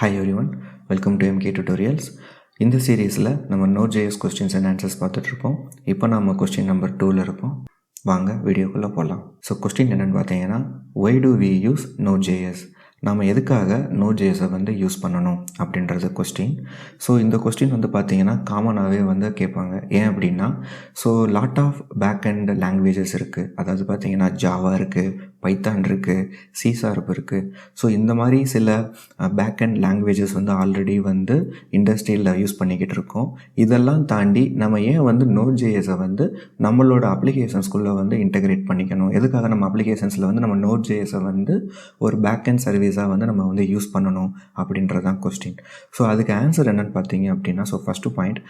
Hi everyone, welcome to MK Tutorials. இந்த சீரீஸில் நம்ம Node.js questions and answers பார்த்துட்ருப்போம். இப்போ நம்ம கொஸ்டின் நம்பர் 2ல் இருப்போம். வாங்க வீடியோக்குள்ளே போகலாம். ஸோ கொஸ்டின் என்னென்னு பார்த்தீங்கன்னா, why do we use Node.js? நம்ம எதுக்காக Node.js வந்து யூஸ் பண்ணணும் அப்படின்றது கொஸ்டின். ஸோ இந்த கொஸ்டின் வந்து பார்த்தீங்கன்னா காமனாகவே வந்து கேட்பாங்க. ஏன் அப்படின்னா, so lot of back end languages இருக்குது. அதாவது பார்த்தீங்கன்னா ஜாவா இருக்குது, பைத்தான் இருக்குது, C# இருக்குது. ஸோ இந்த மாதிரி சில பேக் அண்ட் லாங்குவேஜஸ் வந்து ஆல்ரெடி வந்து இண்டஸ்ட்ரியில் யூஸ் பண்ணிக்கிட்டு இருக்கோம். இதெல்லாம் தாண்டி நம்ம ஏன் வந்து Node.js வந்து நம்மளோட அப்ளிகேஷன்ஸ்குள்ளே வந்து இன்டெகிரேட் பண்ணிக்கணும்? எதுக்காக நம்ம அப்ளிகேஷன்ஸில் வந்து நம்ம Node.js வந்து ஒரு பேக் அண்ட் சர்வீஸாக வந்து நம்ம வந்து யூஸ் பண்ணணும் அப்படின்றது தான் கொஸ்டின். ஸோ அதுக்கு ஆன்சர் என்னென்னு பார்த்தீங்க அப்படின்னா, so first point,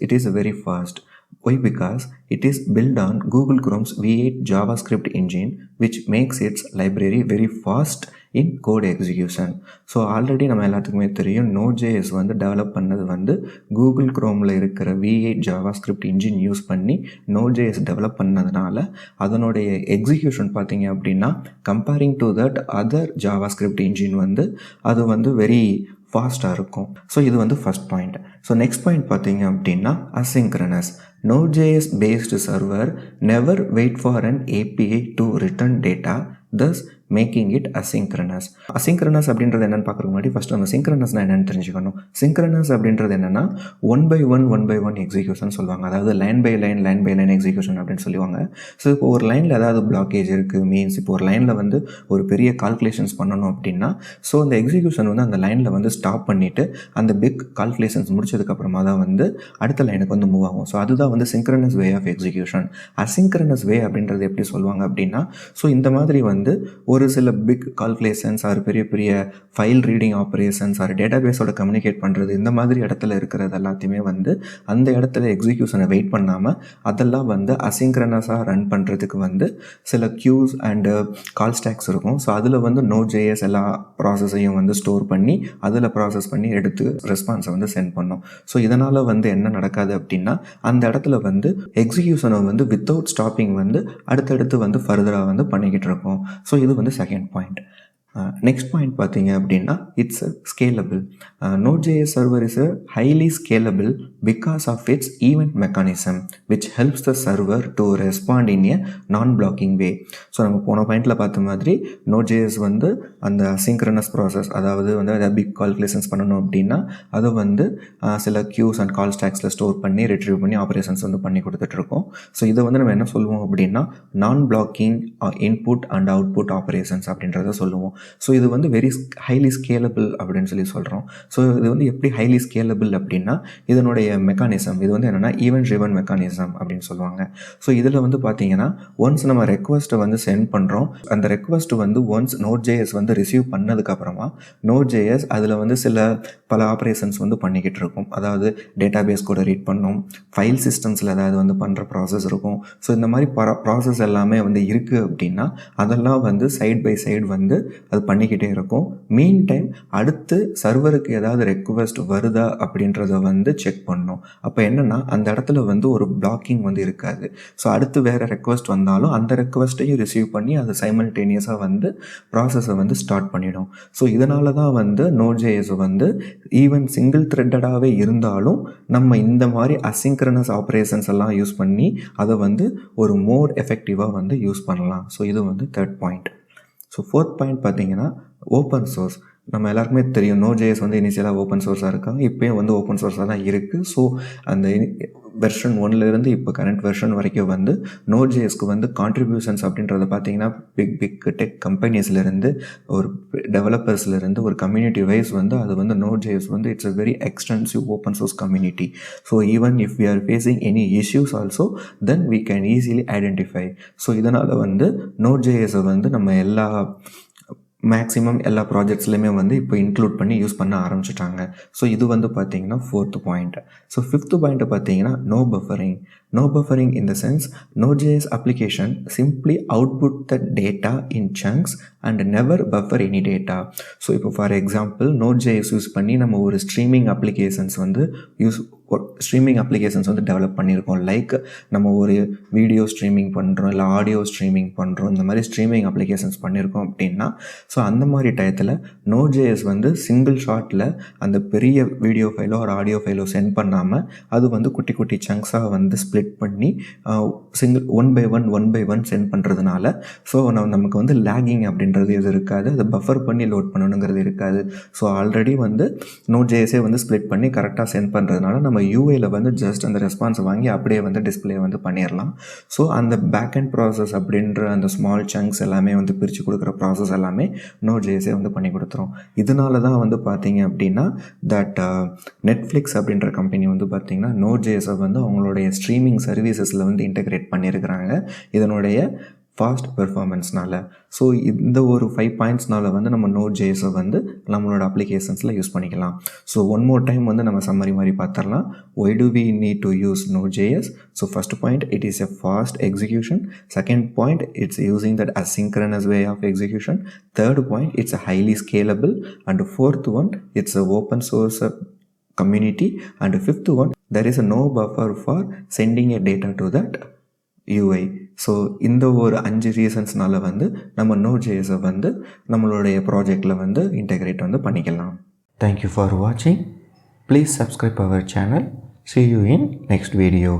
it is very fast. Why? Because it is built on Google Chrome's V8 JavaScript engine, which makes its library very fast in code execution. So already நம்ம எல்லாத்துக்குமே தெரியும், Node.js வந்து develop பண்ணது வந்து Google குரோமில் இருக்கிற V8 JavaScript engine use பண்ணி Node.js develop பண்ணதுனால அதனுடைய எக்ஸிக்யூஷன் பார்த்தீங்க அப்படின்னா comparing to that other JavaScript engine வந்து அது வந்து வெரி ஃபாஸ்ட்டாக இருக்கும். ஸோ இது வந்து first point. So next point பார்த்தீங்க அப்படின்னா asynchronous. Node.js based server never wait for an API to return data, thus making it asynchronous. Asynchronous அப்படின்றது என்னென்னு பார்க்குறதுக்கு முன்னாடி ஃபஸ்ட்டு நம்ம சிங்க்ரனஸ்னால் என்னென்னு தெரிஞ்சுக்கணும். சிங்க்ரனஸ் அப்படின்றது என்னென்னா ஒன் பை ஒன் எக்ஸிக்யூஷன் சொல்லுவாங்க. அதாவது லைன் பை லைன் எக்ஸிக்யூஷன் அப்படின்னு சொல்லுவாங்க. ஸோ இப்போ ஒரு லைனில் ஏதாவது பிளாக்கேஜ் இருக்குது, மீன்ஸ் இப்போ ஒரு லைனில் வந்து ஒரு பெரிய கால்குலேஷன்ஸ் பண்ணணும் அப்படின்னா, ஸோ அந்த எக்ஸிக்யூஷன் வந்து அந்த லைனில் வந்து ஸ்டாப் பண்ணிவிட்டு அந்த பிக் கால்குலேஷன்ஸ் முடிச்சதுக்கப்புறமா தான் வந்து அடுத்த லைனுக்கு வந்து மூவ் ஆகும். ஸோ அதுதான் வந்து synchronous way of execution. Asynchronous way அப்படின்றது எப்படி சொல்லுவாங்க அப்படின்னா, ஸோ இந்த மாதிரி வந்து ஒரு சில பிக் கால்குலேஷன்ஸ் ஆர் பெரிய பெரிய ஃபைல் ரீடிங் ஆப்ரேஷன்ஸ் ஆர் டேட்டாபேஸோட கம்யூனிகேட் பண்ணுறது, இந்த மாதிரி இடத்துல இருக்கிறது எல்லாத்தையுமே வந்து அந்த இடத்துல எக்ஸிக்யூஷனை வெயிட் பண்ணாமல் அதெல்லாம் வந்து அசிங்க்ரனஸாக ரன் பண்ணுறதுக்கு வந்து சில க்யூஸ் அண்டு கால் ஸ்டாக்ஸ் இருக்கும். ஸோ அதில் வந்து Node.js எல்லா ப்ராசஸையும் வந்து ஸ்டோர் பண்ணி அதில் ப்ராசஸ் பண்ணி எடுத்து ரெஸ்பான்ஸை வந்து சென்ட் பண்ணோம். ஸோ இதனால் வந்து என்ன நடக்காது அப்படின்னா, அந்த இடத்துல வந்து எக்ஸிக்யூஷனை வந்து வித்தவுட் ஸ்டாப்பிங் வந்து அடுத்தடுத்து வந்து ஃபர்தராக வந்து பண்ணிக்கிட்டு இருக்கோம். ஸோ இது வந்து செகண்ட் பாயிண்ட். நெக்ஸ்ட் பாயிண்ட் பார்த்தீங்க அப்படின்னா, it's scalable. Node.js server is highly scalable because of its event mechanism, which helps the server to respond in a non-blocking way. So நம்ம போன பாயிண்டில் பார்த்த மாதிரி Node.js வந்து அந்த சிங்க்ரனஸ் ப்ராசஸ், அதாவது வந்து அதை பிக் கால்குலேஷன்ஸ் பண்ணணும் அப்படின்னா அதை வந்து சில க்யூஸ் அண்ட் கால் ஸ்டாக்ஸில் ஸ்டோர் பண்ணி ரிட்ரீவ் பண்ணி ஆப்ரேஷன்ஸ் வந்து பண்ணி கொடுத்துட்ருக்கோம். ஸோ இதை வந்து நம்ம என்ன சொல்லுவோம் அப்படின்னா, நான் blocking input and output operations அப்படின்றத சொல்லுவோம். ஸோ இது வந்து வெரி ஹைலி ஸ்கேலபிள் அப்படின்னு சொல்லி சொல்கிறோம். ஸோ இது வந்து எப்படி ஹைலி ஸ்கேலபிள் அப்படின்னா, இதனுடைய மெக்கானிசம் இது வந்து என்னென்னா ஈவென்ட் ட்ரிவன் மெக்கானிசம் அப்படின்னு சொல்லுவாங்க. ஸோ இதில் வந்து பார்த்தீங்கன்னா, ஒன்ஸ் நம்ம ரெக்வஸ்ட்டை வந்து சென்ட் பண்ணுறோம், அந்த ரெக்வஸ்ட் வந்து ஒன்ஸ் Node.js வந்து ரிசீவ் பண்ணதுக்கப்புறமா Node.js அதில் வந்து பல ஆப்ரேஷன்ஸ் வந்து பண்ணிக்கிட்டு இருக்கும். அதாவது டேட்டாபேஸ் கூட ரீட் பண்ணும், ஃபைல் சிஸ்டம்ஸில் ஏதாவது வந்து பண்ணுற ப்ராசஸ் இருக்கும். ஸோ இந்த மாதிரி ப்ராசஸ் எல்லாமே வந்து இருக்குது அப்படின்னா அதெல்லாம் வந்து சைட் பை சைடு வந்து அது பண்ணிக்கிட்டே இருக்கும். மீன் டைம் அடுத்து சர்வருக்கு ஏதாவது ரெக்வஸ்ட் வருதா அப்படின்றத வந்து செக் பண்ணணும். அப்போ என்னென்னா அந்த இடத்துல வந்து ஒரு பிளாக்கிங் வந்து இருக்காது. ஸோ அடுத்து வேறு ரெக்வஸ்ட் வந்தாலும் அந்த ரெக்வஸ்ட்டையும் ரிசீவ் பண்ணி அது சைமல்டேனியஸாக வந்து ப்ராசஸை வந்து ஸ்டார்ட் பண்ணிடும். ஸோ இதனால தான் வந்து Node.js வந்து ஈவன் சிங்கிள் த்ரெட்டடாகவே இருந்தாலும் நம்ம இந்த மாதிரி அசிங்க்ரனஸ் ஆப்ரேஷன்ஸ் எல்லாம் யூஸ் பண்ணி அதை வந்து ஒரு மோர் எஃபெக்டிவாக வந்து யூஸ் பண்ணலாம். ஸோ இது வந்து third point. So fourth point பார்த்தீங்கன்னா, ஓப்பன் சோர்ஸ். நம்ம எல்லாருக்குமே தெரியும் Node.js வந்து இனிஷியலாக ஓப்பன் சோர்ஸாக இருக்காங்க, இப்போயும் வந்து ஓப்பன் சோர்ஸாக தான் இருக்குது. ஸோ அந்த வெர்ஷன் 1லேருந்து இப்போ கரண்ட் வெர்ஷன் வரைக்கும் வந்து Node.jsக்கு வந்து கான்ட்ரிபியூஷன்ஸ் அப்படின்றத பார்த்தீங்கன்னா பிக் டெக் கம்பெனிஸ்லேருந்து ஒரு டெவலப்பர்ஸ்லேருந்து ஒரு கம்யூனிட்டி வைஸ் வந்து அது வந்து Node.js வந்து it's a very extensive open source community. So even if we are facing any issues also then we can easily identify. So இதனால் வந்து Node.jsஐ வந்து நம்ம மேக்ஸிமம் எல்லா ப்ராஜெக்ட்ஸ்லையுமே வந்து இப்போ இன்க்ளூட் பண்ணி யூஸ் பண்ண ஆரம்பிச்சிட்டாங்க. ஸோ இது வந்து பார்த்தீங்கன்னா fourth point. So fifth point பார்த்தீங்கன்னா no buffering. No buffering in the sense Node.js application simply output the data in chunks and never buffer any data. So இப்போ ஃபார் எக்ஸாம்பிள் Node.js யூஸ் பண்ணி நம்ம ஒரு streaming applications வந்து streaming applications வந்து develop பண்ணியிருக்கோம். Like நம்ம ஒரு video streaming பண்ணுறோம், இல்லை ஆடியோ ஸ்ட்ரீமிங் பண்ணுறோம், இந்த மாதிரி ஸ்ட்ரீமிங் அப்ளிகேஷன்ஸ் பண்ணியிருக்கோம் அப்படின்னா, ஸோ அந்த மாதிரி டயத்தில் Node.js வந்து சிங்கிள் ஷாட்டில் அந்த பெரிய வீடியோ ஃபைலோ ஒரு ஆடியோ ஃபைலோ சென்ட் பண்ணாமல் அது வந்து குட்டி குட்டி சங்க்ஸாக வந்து ஸ்ப்ளிட் பண்ணி ஒன் பை ஒன் சென்ட் பண்ணுறதுனால ஸோ நமக்கு வந்து லேகிங் அப்படின்றது எது இருக்காது, அதை பஃபர் பண்ணி லோட் பண்ணணுங்கிறது இருக்காது. ஸோ ஆல்ரெடி வந்து Node.js வந்து ஸ்ப்ளிட் பண்ணி கரெக்டாக சென்ட் பண்ணுறதுனால நம்ம யூஐயில் வந்து ஜஸ்ட் அந்த ரெஸ்பான்ஸை வாங்கி அப்படியே வந்து டிஸ்பிளே வந்து பண்ணிடலாம். ஸோ அந்த பேக் அண்ட் ப்ராசஸ் அப்படின்ற அந்த ஸ்மால் சங்க்ஸ் எல்லாமே வந்து பிரித்து கொடுக்குற ப்ராசஸ் எல்லாமே Node.js வந்து பண்ணி கொடுத்துரும். இதனால தான் வந்து பார்த்தீங்க அப்படின்னா தட் நெட்ஃப்ளிக்ஸ் அப்படின்ற கம்பெனி வந்து பார்த்திங்கன்னா Node.js வந்து அவங்களுடைய ஸ்ட்ரீமிங் சர்வீசஸில் வந்து இன்டெகிரேட் பண்ணியிருக்கிறாங்க இதனுடைய ஃபாஸ்ட் பெர்ஃபார்மன்ஸ்னால. ஸோ இந்த ஒரு 5 பாயிண்ட்ஸ்னால வந்து நம்ம Node.js வந்து நம்மளோட அப்ளிகேஷன்ஸில் யூஸ் பண்ணிக்கலாம். ஸோ ஒன் மோர் டைம் வந்து நம்ம சம்மரி மாதிரி பார்த்துடலாம். Why do we need to use Node.js? So first point, it is a fast execution. Second point, it's using that asynchronous way of execution. Third point, it's a highly scalable. And fourth one, it's a open source community. And fifth one, there is no buffer for sending a data to that UI. So இந்த ஒரு 5 ரீசன்ஸ்னால வந்து நம்ம Node.js வந்து நம்மளுடைய ப்ராஜெக்டில் வந்து integrate வந்து பண்ணிக்கலாம். தேங்க்யூ ஃபார் வாட்சிங். Please subscribe our channel. See you in next video.